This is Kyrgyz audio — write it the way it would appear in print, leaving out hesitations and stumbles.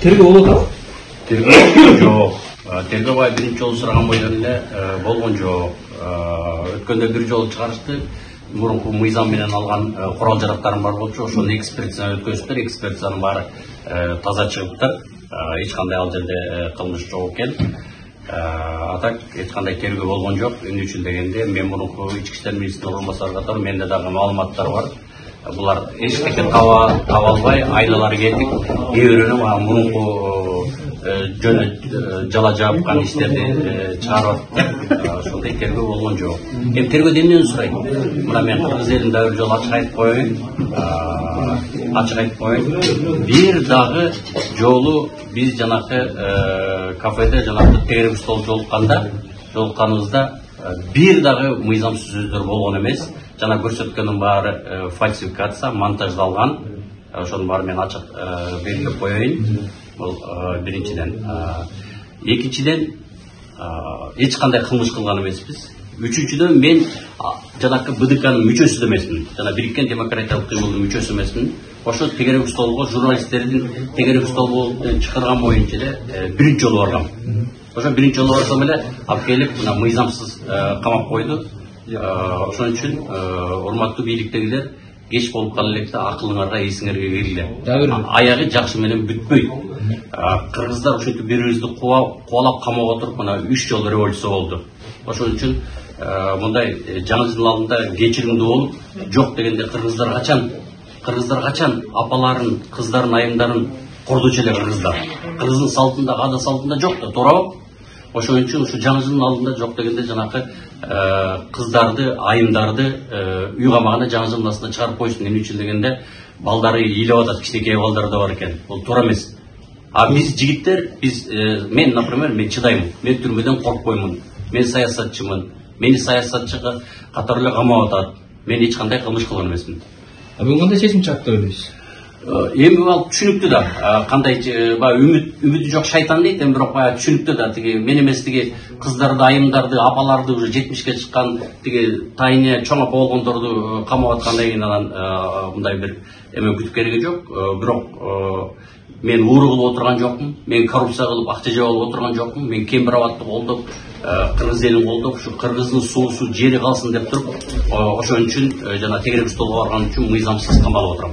Тергөө болот абы? Тергөө жок. Тергөө бай биринчи жолу сураган бойдон эле болгон жок. Өткөндө бир жолу чыгарышты. Мурунку мыйзам менен алган курал жарактарым бар болчу, ошону экспертизаны өткөзүптүр. Экспертизанын баары таза чыгыптыр. Эч кандай ал жерде кылмыш жок экен. Атак эч кандай тергөө болгон жок. Эмне үчүн дегенде, мен мурунку ички иштер министринин орун басары катары менде дагы маалыматтар бар. Булар эчтеке таба албай, айналары кетип, кээ бирөөнү мурунку жөнө жала жабыккан иштерди чыгарып атыптыр. Ошондой тергөө болгон жок. Эми тергөө эмнени сурайт? Мына мен кыргыз элин да бир жолу ачык айтып коеюн. Бир дагы жолу биз жанакы кафеде жанакы тегерек стол жолукканыбызда бир дагы мыйзамсыз сөздөр болгон эмес. Жана көрсөткөнүн баары фальсификация, монтаждалган. Ошонун баары мен ачык белгилеп коеюн. Бул биринчиден. Экинчиден, эч кандай кылмыш кылган эмеспиз. Үчүнчүдөн, мен жанакы БДКнын мүчөсү эмесмин. Жана Бириккен демократиялык кыймылдын мүчөсү эмесмин. Ошо тегерек столго журналисттердин тегерек столго чакырган боюнча эле биринчи жолу баргам. Ошо биринчи жолу барсам эле алып келип мына мыйзамсыз камап койду. Ошон үчүн урматтуу бийликтегилер, кеч болуп кала элек да акылыңарга, эсиңерге киргиле. Аягы жакшы менен бүтпөйт. Кыргыздар ушинтип бири-бирибизди кубалап камап отуруп, мына 3 жолу революция болду. Ошон үчүн мындай жаңы жылдын алдында кечиримдүү болуп, жок дегенде кыргыздар качан апаларын, кыздарын, айымдарын кордочу эле кыргыздар. Кыргыздын салтында, ада салтында жок да, туурабы? Ошон үчүн ушу жаңы жылдын алдында жок дегенде жанакы кыздарды, айымдарды үй камагына жаңы жылдын астына чыгарып койсун. Эмне үчүн дегенде, балдары ыйлап атат, кичинекей балдар да бар экен. Бул туура эмес. Биз жигиттер, мен, например, мен чыдаймын. Мен түрмөдөн коркпоймун. Мен саясатчымын. Мени саясатчы катары эле камап атат. Мен эч кандай кылмыш кылган эмесмин. Бүгүн кандай чечим чыкты деп ойлойсуз? Эми ал түшүнүктүү да. Кандай үмүтү жок шайтан дейт, эми бирок түшүнүктүү да. Тиги мен эмес, тиги кыздарды, айымдарды, апаларды уже 70ке чыккан, тиги тайыне чоң апа болгондорду камап аткандай кийин анан мындай бир эме күтүп кереги жок. Бирок мен ууру кылып отурган жокмун. Мен коррупция кылып акча жеп алып отурган жокмун. Мен кемпир абатты колдоп, кыргыз элин колдоп, ушу кыргыздын суусу жери калсын деп туруп, ошон үчүн жана тегерек столго барган үчүн мыйзамсыз камалып отурам.